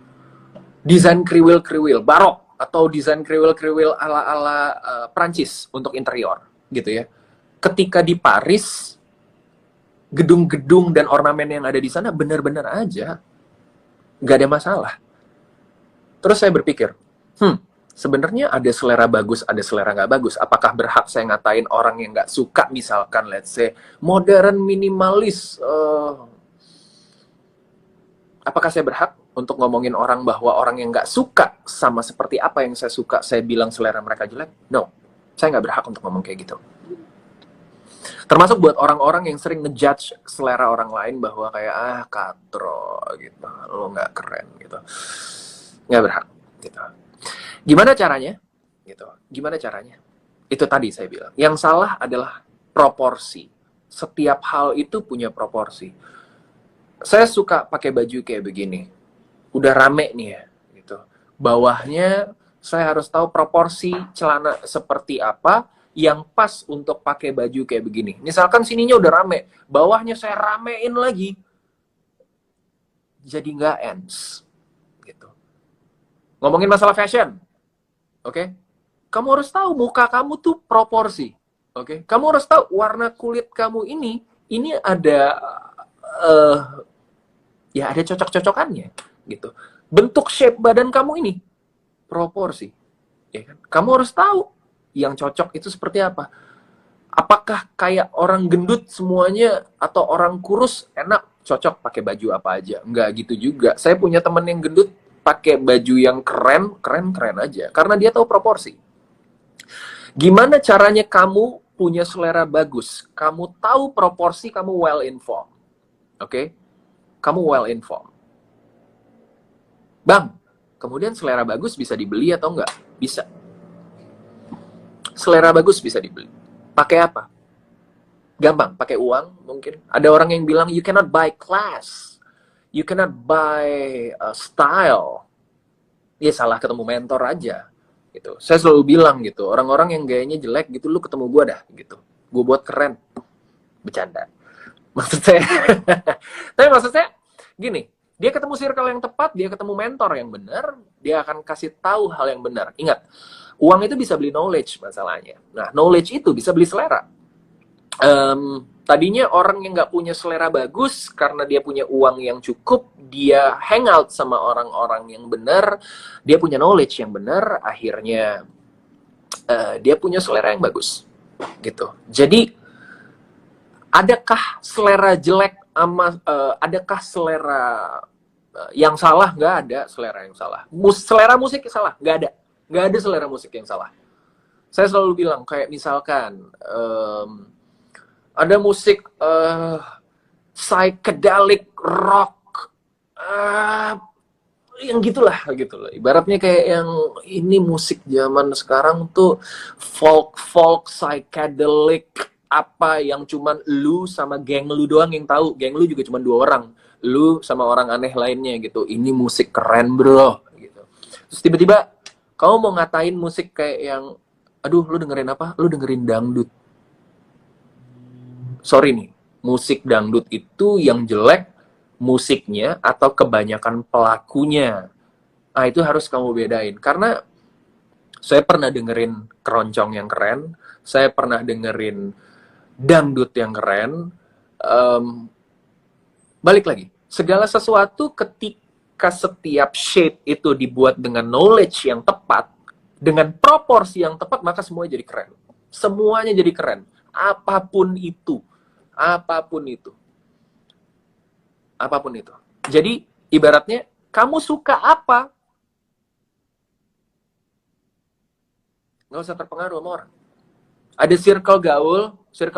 desain kriwil-kriwil, barok, atau desain kriwil-kriwil ala-ala Prancis untuk interior, gitu ya. Ketika di Paris, gedung-gedung dan ornamen yang ada di sana benar-benar aja, nggak ada masalah. Terus saya berpikir, sebenarnya ada selera bagus, ada selera nggak bagus. Apakah berhak saya ngatain orang yang nggak suka, misalkan, let's say, modern minimalis? Apakah saya berhak untuk ngomongin orang bahwa orang yang nggak suka sama seperti apa yang saya suka, saya bilang selera mereka jelek? No, saya nggak berhak untuk ngomong kayak gitu. Termasuk buat orang-orang yang sering ngejudge selera orang lain bahwa kayak, katro, gitu, lo nggak keren, gitu. Nggak berhak, gitu. Gimana caranya? Gitu. Gimana caranya? Itu tadi saya bilang. Yang salah adalah proporsi. Setiap hal itu punya proporsi. Saya suka pakai baju kayak begini. Udah rame nih ya, gitu. Bawahnya saya harus tahu proporsi celana seperti apa yang pas untuk pakai baju kayak begini. Misalkan sininya udah rame, bawahnya saya ramein lagi. Jadi nggak ends. Gitu. Ngomongin masalah fashion. Oke, kamu harus tahu muka kamu tuh proporsi. Oke, kamu harus tahu warna kulit kamu ini ada ya ada cocok-cocokannya, gitu. Bentuk shape badan kamu ini proporsi, ya kan? Kamu harus tahu yang cocok itu seperti apa. Apakah kayak orang gendut semuanya atau orang kurus enak cocok pakai baju apa aja? Enggak gitu juga. Saya punya temen yang gendut pakai baju yang keren aja. Karena dia tahu proporsi. Gimana caranya kamu punya selera bagus? Kamu tahu proporsi, kamu well informed. Oke? Kamu well informed. Bang, kemudian selera bagus bisa dibeli atau enggak? Bisa. Selera bagus bisa dibeli. Pakai apa? Gampang, pakai uang mungkin. Ada orang yang bilang, you cannot buy class. You cannot buy style. Ya salah ketemu mentor aja. Gitu. Saya selalu bilang gitu, orang-orang yang gayanya jelek gitu, lu ketemu gue dah. Gitu. Gue buat keren. Bercanda. Maksud saya, tapi maksud saya gini, dia ketemu circle yang tepat, dia ketemu mentor yang benar, dia akan kasih tahu hal yang benar. Ingat, uang itu bisa beli knowledge masalahnya. Nah, knowledge itu bisa beli selera. Tadinya orang yang nggak punya selera bagus karena dia punya uang yang cukup, dia hangout sama orang-orang yang benar, dia punya knowledge yang benar, akhirnya dia punya selera yang bagus, gitu. Jadi adakah selera jelek sama adakah selera yang salah? Nggak ada selera yang salah. Selera musik salah? Nggak ada selera musik yang salah. Saya selalu bilang kayak misalkan ada musik psychedelic rock yang gitulah gitu loh. Ibaratnya kayak yang ini musik zaman sekarang tuh folk psychedelic apa yang cuman lu sama geng lu doang yang tahu. Geng lu juga cuma 2 orang. Lu sama orang aneh lainnya gitu. Ini musik keren, bro, gitu. Terus tiba-tiba kamu mau ngatain musik kayak yang aduh, lu dengerin apa? Lu dengerin dangdut. Sorry nih, musik dangdut itu yang jelek musiknya atau kebanyakan pelakunya. Nah, itu harus kamu bedain. Karena saya pernah dengerin keroncong yang keren, saya pernah dengerin dangdut yang keren. Balik lagi, segala sesuatu ketika setiap shade itu dibuat dengan knowledge yang tepat, dengan proporsi yang tepat, maka semuanya jadi keren. Semuanya jadi keren. Apapun itu. Apapun itu. Apapun itu. Jadi, ibaratnya, kamu suka apa? Nggak usah terpengaruh sama orang. Ada circle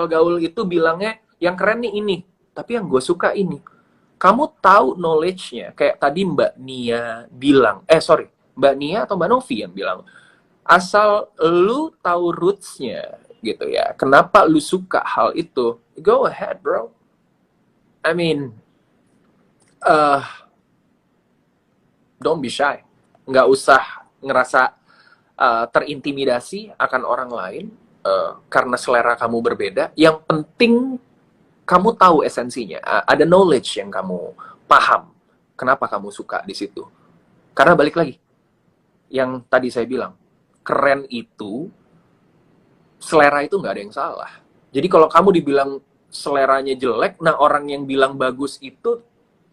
gaul itu bilangnya, yang keren nih ini. Tapi yang gue suka ini. Kamu tahu knowledge-nya. Kayak tadi Mbak Nia bilang. Mbak Nia atau Mbak Novi yang bilang. Asal lu tahu roots-nya gitu ya. Kenapa lu suka hal itu? Go ahead, bro. I mean, don't be shy. Nggak usah ngerasa terintimidasi akan orang lain karena selera kamu berbeda. Yang penting kamu tahu esensinya. Ada knowledge yang kamu paham. Kenapa kamu suka di situ? Karena balik lagi, yang tadi saya bilang, keren itu, selera itu nggak ada yang salah. Jadi kalau kamu dibilang seleranya jelek, nah orang yang bilang bagus itu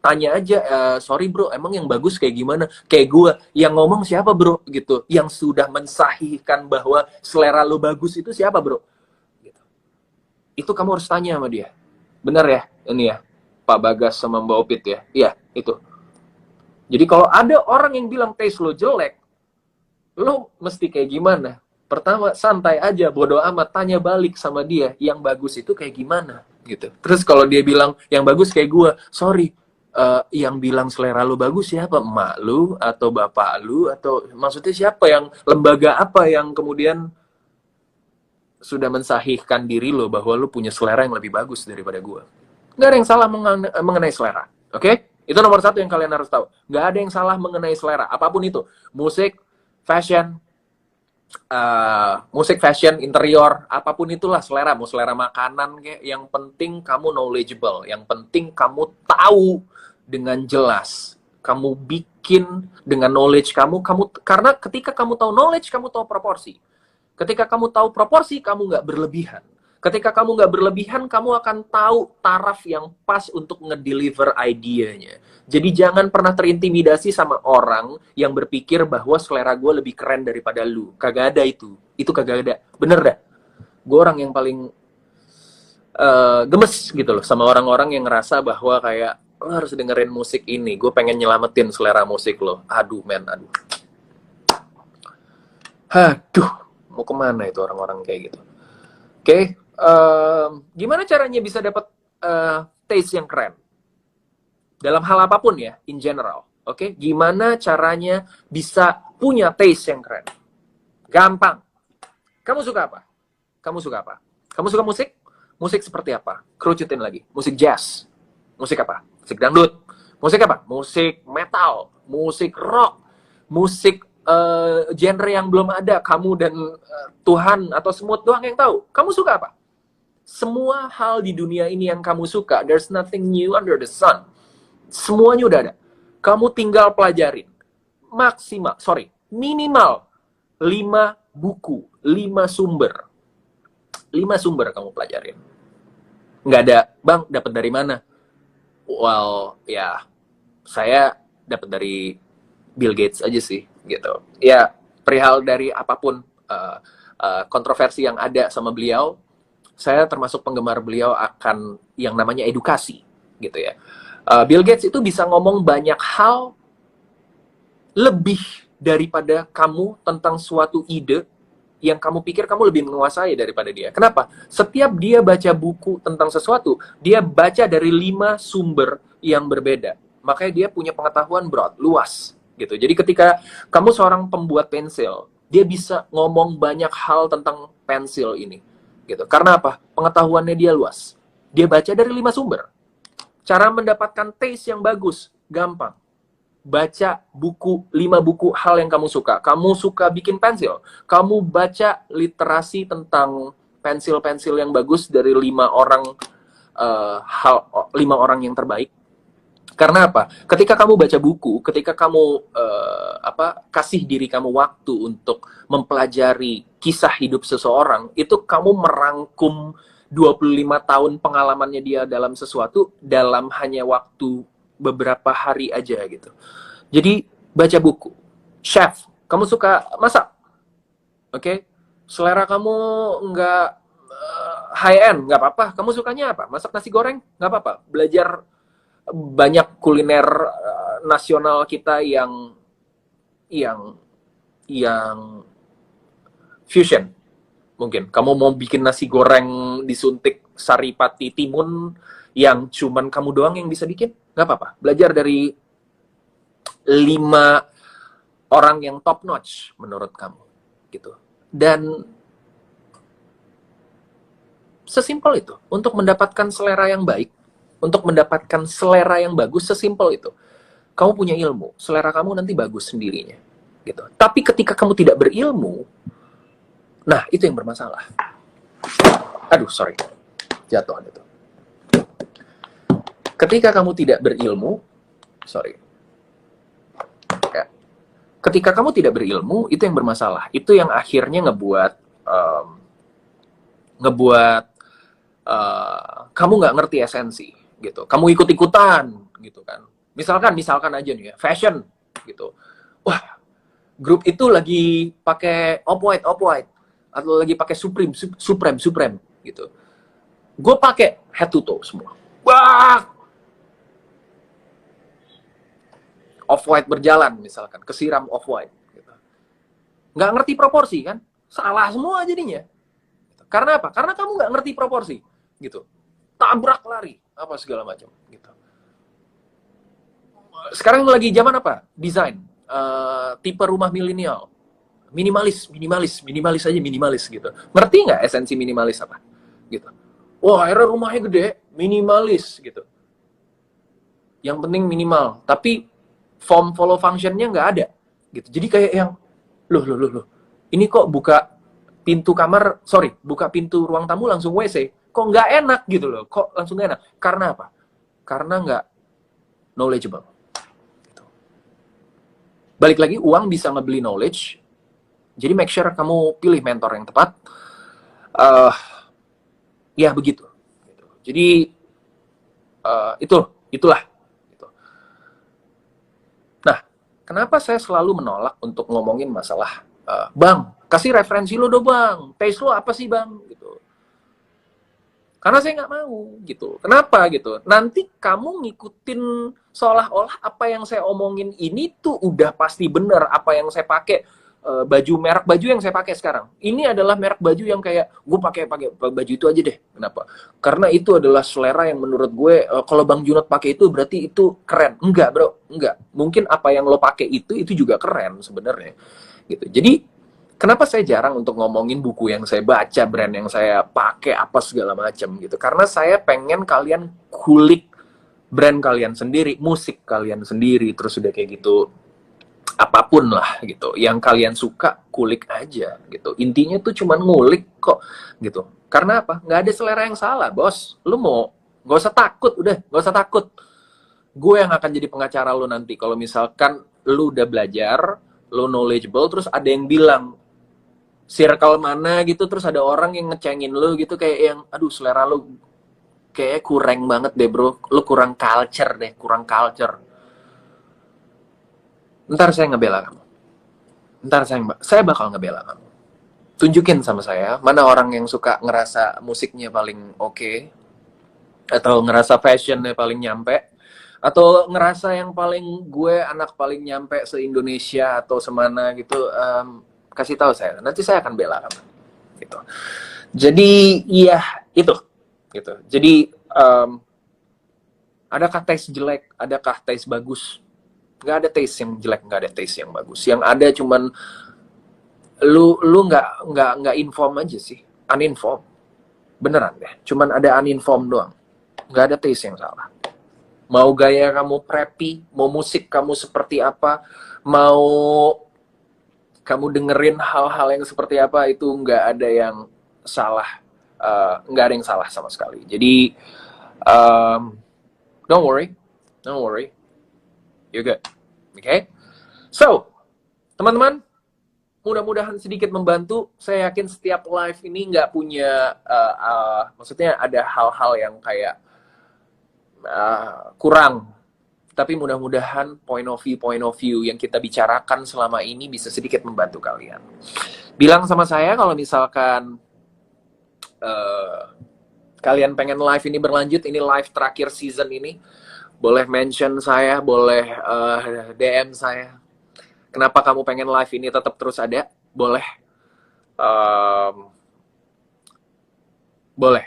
tanya aja, sorry bro, emang yang bagus kayak gimana? Kayak gue, yang ngomong siapa bro? Gitu, yang sudah mensahihkan bahwa selera lo bagus itu siapa bro? Gitu. Itu kamu harus tanya sama dia. Bener ya, ini ya, Pak Bagas sama Mbak Opit ya? Iya, itu. Jadi kalau ada orang yang bilang taste lo jelek, lo mesti kayak gimana? Pertama, santai aja, bodo amat, tanya balik sama dia, yang bagus itu kayak gimana? Gitu. Terus kalau dia bilang, yang bagus kayak gue, sorry, yang bilang selera lo bagus siapa? Emak lu, atau bapak lu, atau maksudnya siapa yang, lembaga apa yang kemudian sudah mensahihkan diri lo bahwa lo punya selera yang lebih bagus daripada gue. Nggak ada yang salah mengenai selera. Oke? Itu nomor satu yang kalian harus tahu. Nggak ada yang salah mengenai selera. Apapun itu. Musik, fashion, interior, apapun itulah selera. Mau selera makanan, kayak. Yang penting kamu knowledgeable. Yang penting kamu tahu dengan jelas. Kamu bikin dengan knowledge kamu. Karena ketika kamu tahu knowledge, kamu tahu proporsi. Ketika kamu tahu proporsi, kamu nggak berlebihan. Ketika kamu nggak berlebihan, kamu akan tahu taraf yang pas untuk ngedeliver idenya. Jadi jangan pernah terintimidasi sama orang yang berpikir bahwa selera gue lebih keren daripada lu. Kagak ada itu. Itu kagak ada. Bener dah. Gue orang yang paling gemes gitu loh sama orang-orang yang ngerasa bahwa kayak, lo harus dengerin musik ini. Gue pengen nyelamatin selera musik lo. Aduh, men. Aduh. Mau kemana itu orang-orang kayak gitu? Oke, gimana caranya bisa dapat taste yang keren? Dalam hal apapun ya, in general. Oke, gimana caranya bisa punya taste yang keren? Gampang. Kamu suka apa? Kamu suka musik? Musik seperti apa? Kerucutin lagi. Musik jazz. Musik apa? Musik dangdut. Musik apa? Musik metal. Musik rock. Musik genre yang belum ada, kamu dan Tuhan atau semut doang yang tahu. Kamu suka apa? Semua hal di dunia ini yang kamu suka, there's nothing new under the sun. Semuanya udah ada. Kamu tinggal pelajarin. Minimal 5 buku, 5 sumber. 5 sumber kamu pelajarin. Nggak ada, bang, dapat dari mana? Well, ya, saya dapat dari Bill Gates aja sih, gitu. Ya, perihal dari apapun kontroversi yang ada sama beliau, saya termasuk penggemar beliau akan yang namanya edukasi, gitu ya. Bill Gates itu bisa ngomong banyak hal lebih daripada kamu tentang suatu ide yang kamu pikir kamu lebih menguasai daripada dia. Kenapa? Setiap dia baca buku tentang sesuatu, dia baca dari 5 sumber yang berbeda. Makanya dia punya pengetahuan broad, luas. Gitu. Jadi ketika kamu seorang pembuat pensil, dia bisa ngomong banyak hal tentang pensil ini. Gitu. Karena apa? Pengetahuannya dia luas. Dia baca dari 5 sumber. Cara mendapatkan taste yang bagus, gampang. Baca 5 buku hal yang kamu suka. Kamu suka bikin pensil. Kamu baca literasi tentang pensil-pensil yang bagus dari 5 orang 5 orang yang terbaik. Karena apa? Ketika kamu baca buku, ketika kamu kasih diri kamu waktu untuk mempelajari kisah hidup seseorang, itu kamu merangkum 25 tahun pengalamannya dia dalam sesuatu dalam hanya waktu beberapa hari aja gitu. Jadi baca buku. Chef, kamu suka masak? Oke? Selera kamu nggak high end, nggak apa-apa. Kamu sukanya apa? Masak nasi goreng? Nggak apa-apa. Belajar banyak kuliner nasional kita yang yang fusion. Mungkin kamu mau bikin nasi goreng disuntik saripati timun yang cuman kamu doang yang bisa bikin, nggak apa-apa. Belajar dari 5 orang yang top notch menurut kamu gitu. Dan sesimpel itu untuk mendapatkan selera yang baik, untuk mendapatkan selera yang bagus, sesimpel itu. Kamu punya ilmu, selera kamu nanti bagus sendirinya gitu. Tapi ketika kamu tidak berilmu, nah itu yang bermasalah. Aduh, sorry, jatuh itu. Ketika kamu tidak berilmu, sorry, ya. Ketika kamu tidak berilmu, itu yang bermasalah. Itu yang akhirnya ngebuat kamu nggak ngerti esensi gitu. Kamu ikut-ikutan gitu kan. Misalkan aja nih ya, fashion gitu. Wah, grup itu lagi pakai off-white atau lagi pakai Supreme gitu. Gue pakai head to toe semua. Wah, off-white berjalan misalkan, kesiram off-white gitu. Nggak ngerti proporsi kan? Salah semua jadinya. Karena apa? Karena kamu nggak ngerti proporsi gitu. Tabrak lari apa segala macam gitu. Sekarang lagi zaman apa? Desain. Tipe rumah milenial. Minimalis aja minimalis gitu. Ngerti nggak esensi minimalis apa? Gitu. Wah, akhirnya rumahnya gede, minimalis gitu. Yang penting minimal, tapi form follow functionnya nggak ada gitu. Jadi kayak yang loh. Ini kok buka pintu kamar, buka pintu ruang tamu langsung WC. Kok nggak enak gitu loh. Kok langsung nggak enak? Karena apa? Karena nggak knowledgeable. Gitu. Balik lagi, uang bisa ngebeli knowledge. Jadi make sure kamu pilih mentor yang tepat. Ya begitu. Gitu. Jadi itulah. Gitu. Nah, kenapa saya selalu menolak untuk ngomongin masalah, Bang, kasih referensi lo dong Bang, taste lo apa sih Bang? Gitu. Karena saya nggak mau gitu. Kenapa gitu? Nanti kamu ngikutin seolah-olah apa yang saya omongin ini tuh udah pasti bener. Apa yang saya pakai, merek baju yang saya pakai sekarang. Ini adalah merek baju yang kayak gue pakai baju itu aja deh. Kenapa? Karena itu adalah selera yang menurut gue kalau Bang Junot pakai itu berarti itu keren. Enggak, bro. Enggak. Mungkin apa yang lo pakai itu juga keren sebenarnya. Gitu. Jadi kenapa saya jarang untuk ngomongin buku yang saya baca, brand yang saya pakai, apa segala macam gitu. Karena saya pengen kalian kulik brand kalian sendiri, musik kalian sendiri, terus udah kayak gitu. Apapun lah gitu. Yang kalian suka, kulik aja gitu. Intinya tuh cuman ngulik kok gitu. Karena apa? Nggak ada selera yang salah, bos. Lu mau, nggak usah takut, udah. Nggak usah takut. Gue yang akan jadi pengacara lu nanti. Kalau misalkan lu udah belajar, lu knowledgeable, terus ada yang bilang, circle mana gitu, terus ada orang yang ngecengin lu gitu, kayak yang aduh selera lu kayak kurang banget deh bro, lu kurang culture. Ntar saya ngebela kamu, saya bakal ngebela kamu. Tunjukin sama saya mana orang yang suka ngerasa musiknya paling oke, atau ngerasa fashionnya paling nyampe, atau ngerasa yang paling gue anak paling nyampe se-Indonesia atau semana gitu. Kasih tahu saya, nanti saya akan bela kamu gitu. Jadi iya itu gitu. Jadi adakah taste jelek, adakah taste bagus? Nggak ada taste yang jelek, nggak ada taste yang bagus. Yang ada cuman lu nggak inform aja sih, uninform. Beneran deh, cuman ada uninform doang. Nggak ada taste yang salah. Mau gaya kamu preppy, mau musik kamu seperti apa, mau kamu dengerin hal-hal yang seperti apa, itu nggak ada yang salah, nggak ada yang salah sama sekali. Jadi don't worry, Don't worry. You're good. Okay? So, teman-teman, mudah-mudahan sedikit membantu. Saya yakin setiap live ini nggak punya, maksudnya ada hal-hal yang kayak kurang. Tapi mudah-mudahan point of view yang kita bicarakan selama ini bisa sedikit membantu kalian. Bilang sama saya kalau misalkan kalian pengen live ini berlanjut, ini live terakhir season ini, boleh mention saya, boleh DM saya. Kenapa kamu pengen live ini tetap terus ada? Boleh. Boleh.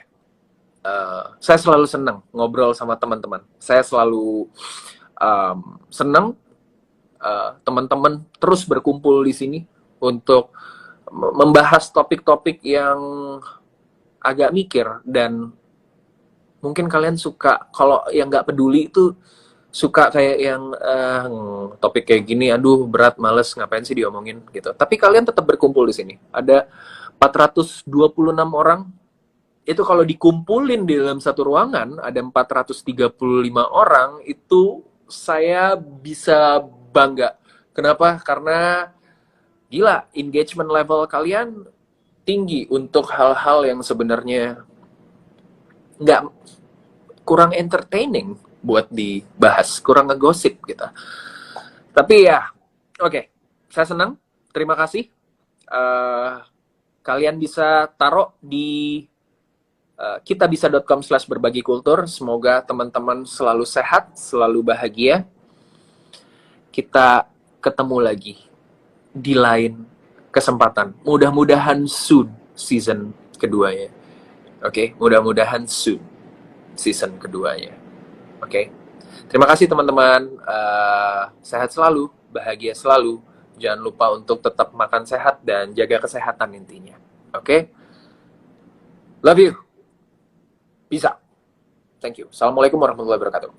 Saya selalu senang ngobrol sama teman-teman. Saya selalu senang teman-teman terus berkumpul di sini untuk membahas topik-topik yang agak mikir, dan mungkin kalian suka, kalau yang nggak peduli itu suka kayak yang topik kayak gini, aduh berat, males, ngapain sih diomongin gitu. Tapi kalian tetap berkumpul di sini. Ada 426 orang. Itu kalau dikumpulin di dalam satu ruangan ada 435 orang, itu saya bisa bangga. Kenapa? Karena gila, engagement level kalian tinggi untuk hal-hal yang sebenarnya nggak, kurang entertaining buat dibahas, kurang ngegosip gitu. Tapi ya, oke, saya senang. Terima kasih. Kalian bisa taruh di kitabisa.com/berbagi kultur. Semoga teman-teman selalu sehat, selalu bahagia. Kita ketemu lagi di lain kesempatan. Mudah-mudahan soon season keduanya. Oke, mudah-mudahan soon season keduanya. Oke. Terima kasih teman-teman. Sehat selalu, bahagia selalu. Jangan lupa untuk tetap makan sehat dan jaga kesehatan intinya. Oke? Love you. Peace out. Thank you. Assalamualaikum warahmatullahi wabarakatuh.